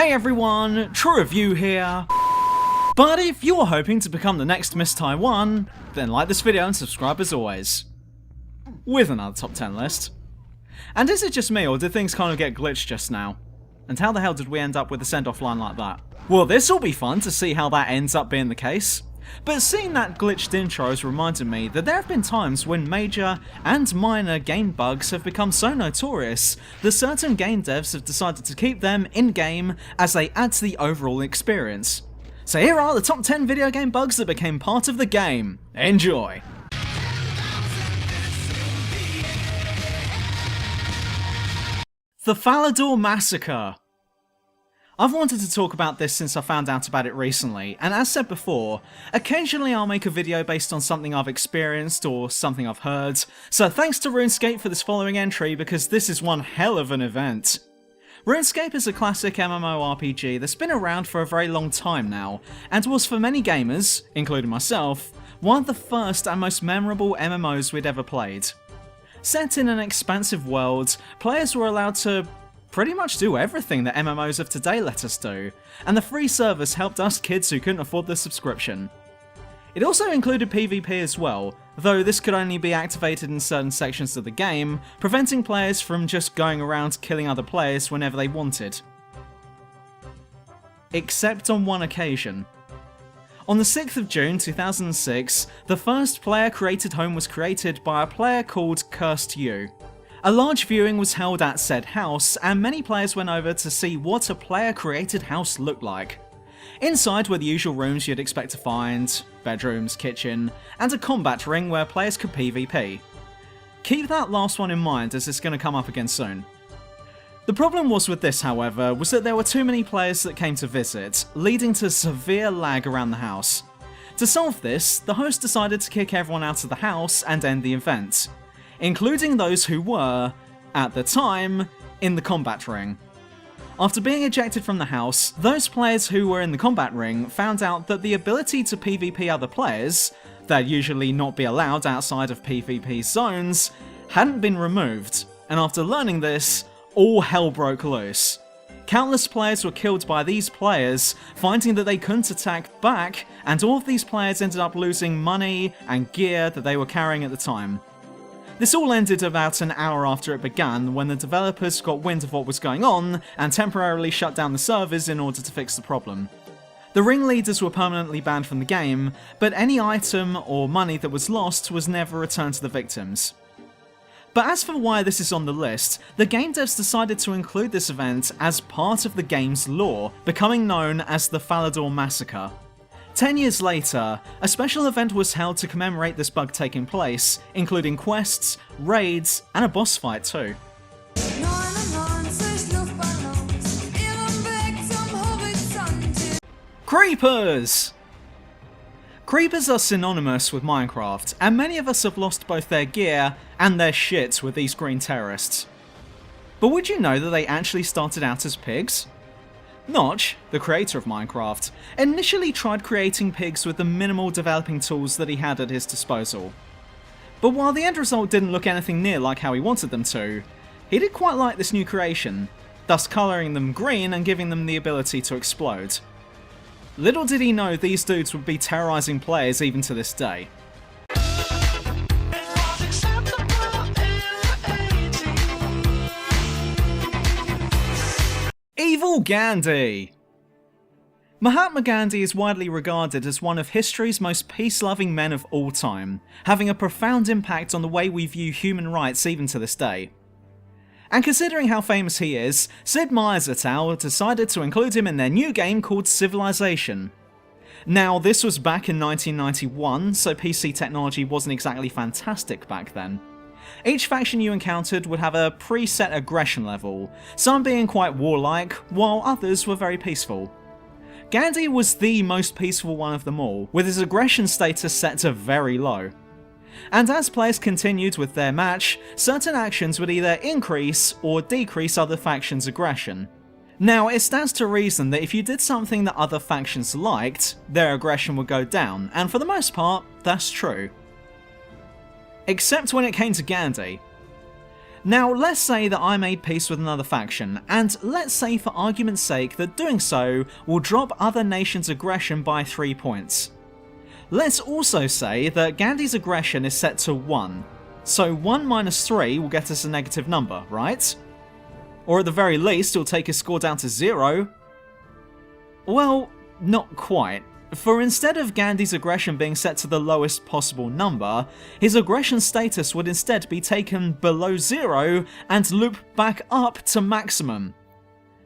Hey everyone, True Review here. But if you're hoping to become the next Miss Taiwan, then like this video and subscribe as always. With another top 10 list. And is it just me, or did things kind of get glitched just now? And how the hell did we end up with a send-off line like that? Well, this'll be fun to see how that ends up being the case. But seeing that glitched intro has reminded me that there have been times when major and minor game bugs have become so notorious that certain game devs have decided to keep them in-game as they add to the overall experience. So here are the top 10 video game bugs that became part of the game. Enjoy! The Falador Massacre. I've wanted to talk about this since I found out about it recently, and as said before, occasionally I'll make a video based on something I've experienced or something I've heard, so thanks to RuneScape for this following entry because this is one hell of an event. RuneScape is a classic MMORPG that's been around for a very long time now, and was for many gamers, including myself, one of the first and most memorable MMOs we'd ever played. Set in an expansive world, players were allowed to pretty much do everything that MMOs of today let us do, and the free service helped us kids who couldn't afford the subscription. It also included PvP as well, though this could only be activated in certain sections of the game, preventing players from just going around killing other players whenever they wanted. Except on one occasion. On the 6th of June 2006, the first player-created home was created by a player called Cursed You. A large viewing was held at said house, and many players went over to see what a player-created house looked like. Inside were the usual rooms you'd expect to find, bedrooms, kitchen, and a combat ring where players could PvP. Keep that last one in mind as it's going to come up again soon. The problem was with this, however, was that there were too many players that came to visit, leading to severe lag around the house. To solve this, the host decided to kick everyone out of the house and end the event, including those who were, at the time, in the combat ring. After being ejected from the house, those players who were in the combat ring found out that the ability to PvP other players, that usually not be allowed outside of PvP zones, hadn't been removed, and after learning this, all hell broke loose. Countless players were killed by these players, finding that they couldn't attack back, and all of these players ended up losing money and gear that they were carrying at the time. This all ended about an hour after it began, when the developers got wind of what was going on and temporarily shut down the servers in order to fix the problem. The ringleaders were permanently banned from the game, but any item or money that was lost was never returned to the victims. But as for why this is on the list, the game devs decided to include this event as part of the game's lore, becoming known as the Falador Massacre. 10 years later, a special event was held to commemorate this bug taking place, including quests, raids, and a boss fight too. Creepers! Creepers are synonymous with Minecraft, and many of us have lost both their gear and their shit with these green terrorists. But would you know that they actually started out as pigs? Notch, the creator of Minecraft, initially tried creating pigs with the minimal developing tools that he had at his disposal. But while the end result didn't look anything near like how he wanted them to, he did quite like this new creation, thus colouring them green and giving them the ability to explode. Little did he know these dudes would be terrorising players even to this day. Evil Gandhi! Mahatma Gandhi is widely regarded as one of history's most peace-loving men of all time, having a profound impact on the way we view human rights even to this day. And considering how famous he is, Sid Meier's et al. Decided to include him in their new game called Civilization. Now, this was back in 1991, so PC technology wasn't exactly fantastic back then. Each faction you encountered would have a preset aggression level, some being quite warlike, while others were very peaceful. Gandhi was the most peaceful one of them all, with his aggression status set to very low. And as players continued with their match, certain actions would either increase or decrease other factions' aggression. Now, it stands to reason that if you did something that other factions liked, their aggression would go down, and for the most part, that's true. Except when it came to Gandhi. Now, let's say that I made peace with another faction, and let's say for argument's sake that doing so will drop other nations' aggression by 3 points. Let's also say that Gandhi's aggression is set to 1, so 1 minus 3 will get us a negative number, right? Or at the very least, it'll take his score down to 0. Well, not quite. For instead of Gandhi's aggression being set to the lowest possible number, his aggression status would instead be taken below 0 and loop back up to maximum.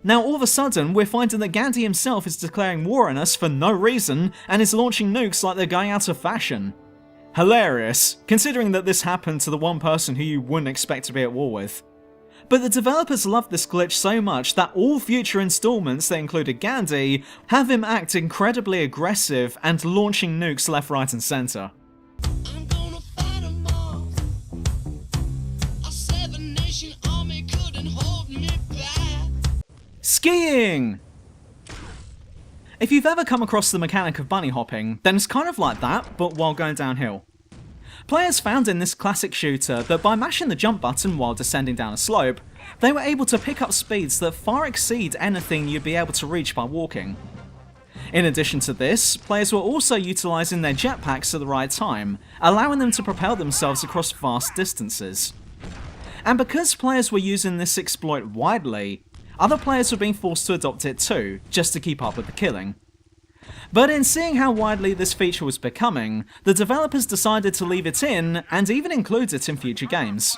Now all of a sudden, we're finding that Gandhi himself is declaring war on us for no reason and is launching nukes like they're going out of fashion. Hilarious, considering that this happened to the one person who you wouldn't expect to be at war with. But the developers loved this glitch so much that all future installments that included Gandhi have him act incredibly aggressive and launching nukes left, right and centre. Skiing! If you've ever come across the mechanic of bunny hopping, then it's kind of like that, but while going downhill. Players found in this classic shooter that by mashing the jump button while descending down a slope, they were able to pick up speeds that far exceed anything you'd be able to reach by walking. In addition to this, players were also utilising their jetpacks at the right time, allowing them to propel themselves across vast distances. And because players were using this exploit widely, other players were being forced to adopt it too, just to keep up with the killing. But in seeing how widely this feature was becoming, the developers decided to leave it in and even include it in future games.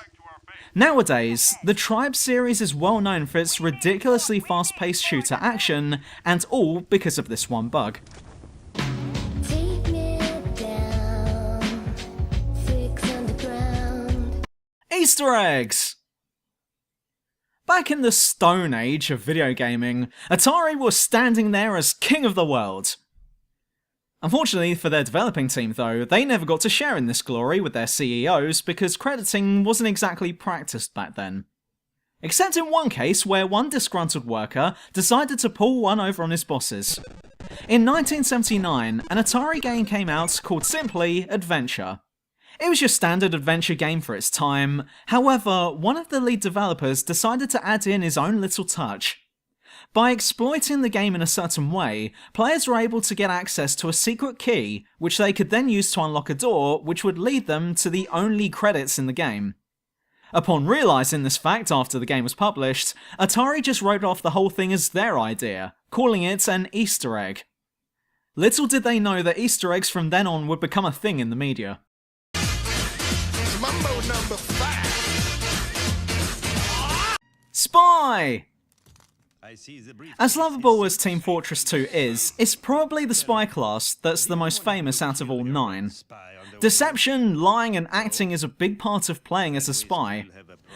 Nowadays, the Tribe series is well known for its ridiculously fast-paced shooter action, and all because of this one bug. Easter eggs! Back in the Stone Age of video gaming, Atari was standing there as king of the world. Unfortunately for their developing team though, they never got to share in this glory with their CEOs because crediting wasn't exactly practiced back then. Except in one case where one disgruntled worker decided to pull one over on his bosses. In 1979, an Atari game came out called simply Adventure. It was your standard adventure game for its time, however, one of the lead developers decided to add in his own little touch. By exploiting the game in a certain way, players were able to get access to a secret key, which they could then use to unlock a door which would lead them to the only credits in the game. Upon realising this fact after the game was published, Atari just wrote off the whole thing as their idea, calling it an Easter egg. Little did they know that Easter eggs from then on would become a thing in the media. Mambo number 5. Spy! As lovable as Team Fortress 2 is, it's probably the spy class that's the most famous out of all 9. Deception, lying and acting is a big part of playing as a spy.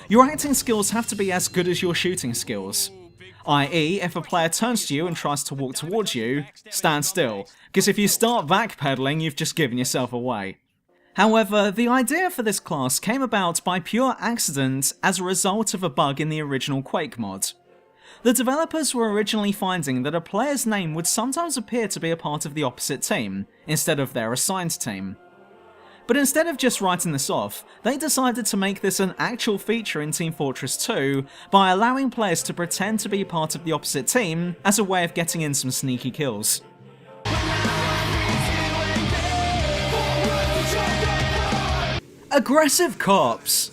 Your acting skills have to be as good as your shooting skills. I.e., if a player turns to you and tries to walk towards you, stand still, because if you start backpedaling, you've just given yourself away. However, the idea for this class came about by pure accident as a result of a bug in the original Quake mod. The developers were originally finding that a player's name would sometimes appear to be a part of the opposite team, instead of their assigned team. But instead of just writing this off, they decided to make this an actual feature in Team Fortress 2 by allowing players to pretend to be part of the opposite team as a way of getting in some sneaky kills. Aggressive cops!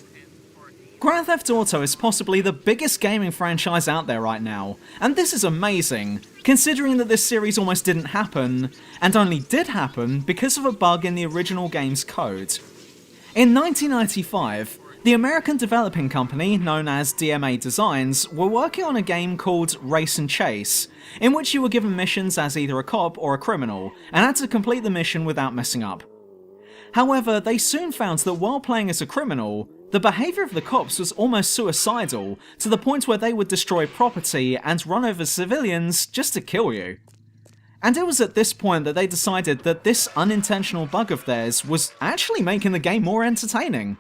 Grand Theft Auto is possibly the biggest gaming franchise out there right now, and this is amazing, considering that this series almost didn't happen, and only did happen because of a bug in the original game's code. In 1995, the American developing company known as DMA Designs were working on a game called Race and Chase, in which you were given missions as either a cop or a criminal, and had to complete the mission without messing up. However, they soon found that while playing as a criminal, the behaviour of the cops was almost suicidal, to the point where they would destroy property and run over civilians just to kill you. And it was at this point that they decided that this unintentional bug of theirs was actually making the game more entertaining.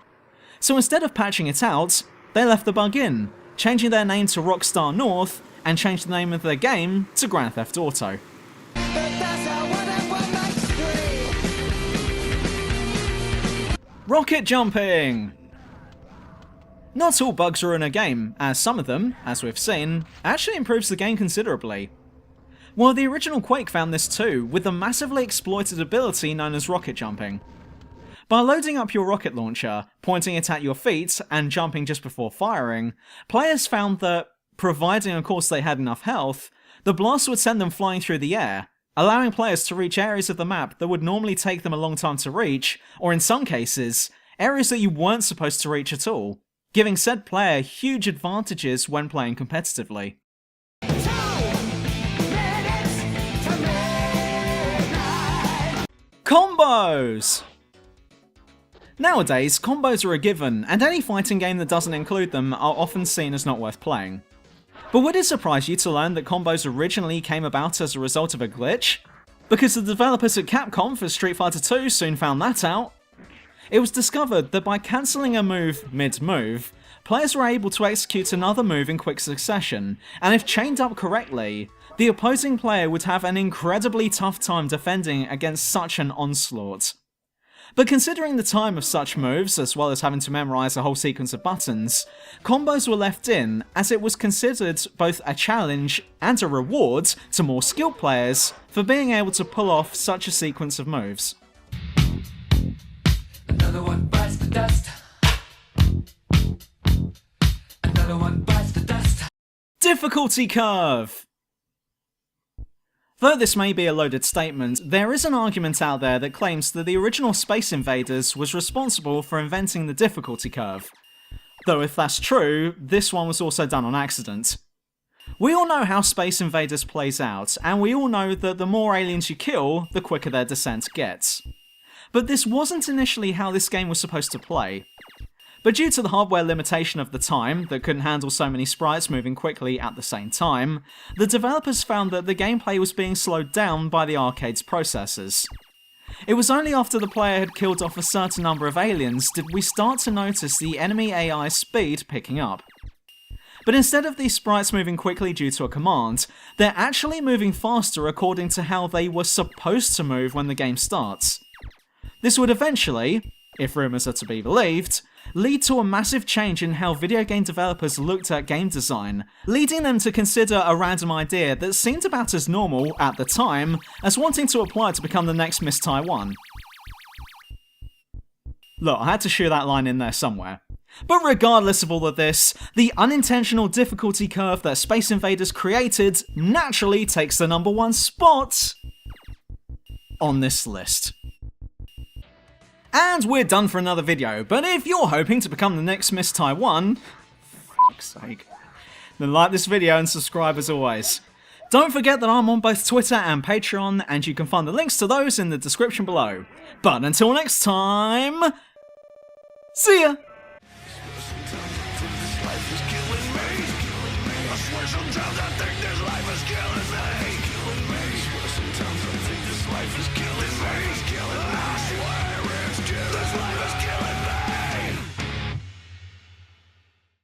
So instead of patching it out, they left the bug in, changing their name to Rockstar North, and changed the name of their game to Grand Theft Auto. Rocket jumping! Not all bugs ruin a game, as some of them, as we've seen, actually improves the game considerably. Well, the original Quake found this too, with the massively exploited ability known as rocket jumping. By loading up your rocket launcher, pointing it at your feet, and jumping just before firing, players found that, providing of course they had enough health, the blast would send them flying through the air, allowing players to reach areas of the map that would normally take them a long time to reach, or in some cases, areas that you weren't supposed to reach at all, giving said player huge advantages when playing competitively. Combos! Nowadays, combos are a given, and any fighting game that doesn't include them are often seen as not worth playing. But would it surprise you to learn that combos originally came about as a result of a glitch? Because the developers at Capcom for Street Fighter 2 soon found that out. It was discovered that by cancelling a move mid-move, players were able to execute another move in quick succession, and if chained up correctly, the opposing player would have an incredibly tough time defending against such an onslaught. But considering the time of such moves, as well as having to memorise a whole sequence of buttons, combos were left in as it was considered both a challenge and a reward to more skilled players for being able to pull off such a sequence of moves. Another one bites the dust. Another one bites the dust. Difficulty curve! Though this may be a loaded statement, there is an argument out there that claims that the original Space Invaders was responsible for inventing the difficulty curve. Though if that's true, this one was also done on accident. We all know how Space Invaders plays out, and we all know that the more aliens you kill, the quicker their descent gets. But this wasn't initially how this game was supposed to play. But due to the hardware limitation of the time, that couldn't handle so many sprites moving quickly at the same time, the developers found that the gameplay was being slowed down by the arcade's processors. It was only after the player had killed off a certain number of aliens did we start to notice the enemy AI speed picking up. But instead of these sprites moving quickly due to a command, they're actually moving faster according to how they were supposed to move when the game starts. This would eventually, if rumours are to be believed, lead to a massive change in how video game developers looked at game design, leading them to consider a random idea that seemed about as normal at the time as wanting to apply to become the next Miss Taiwan. Look, I had to shoe that line in there somewhere. But regardless of all of this, the unintentional difficulty curve that Space Invaders created naturally takes the #1 spot on this list. And we're done for another video, but if you're hoping to become the next Miss Taiwan, for fuck's sake, then like this video and subscribe as always. Don't forget that I'm on both Twitter and Patreon, and you can find the links to those in the description below. But until next time, see ya! Sometimes I think this life is killing me. I swear sometimes I think this life is killing me.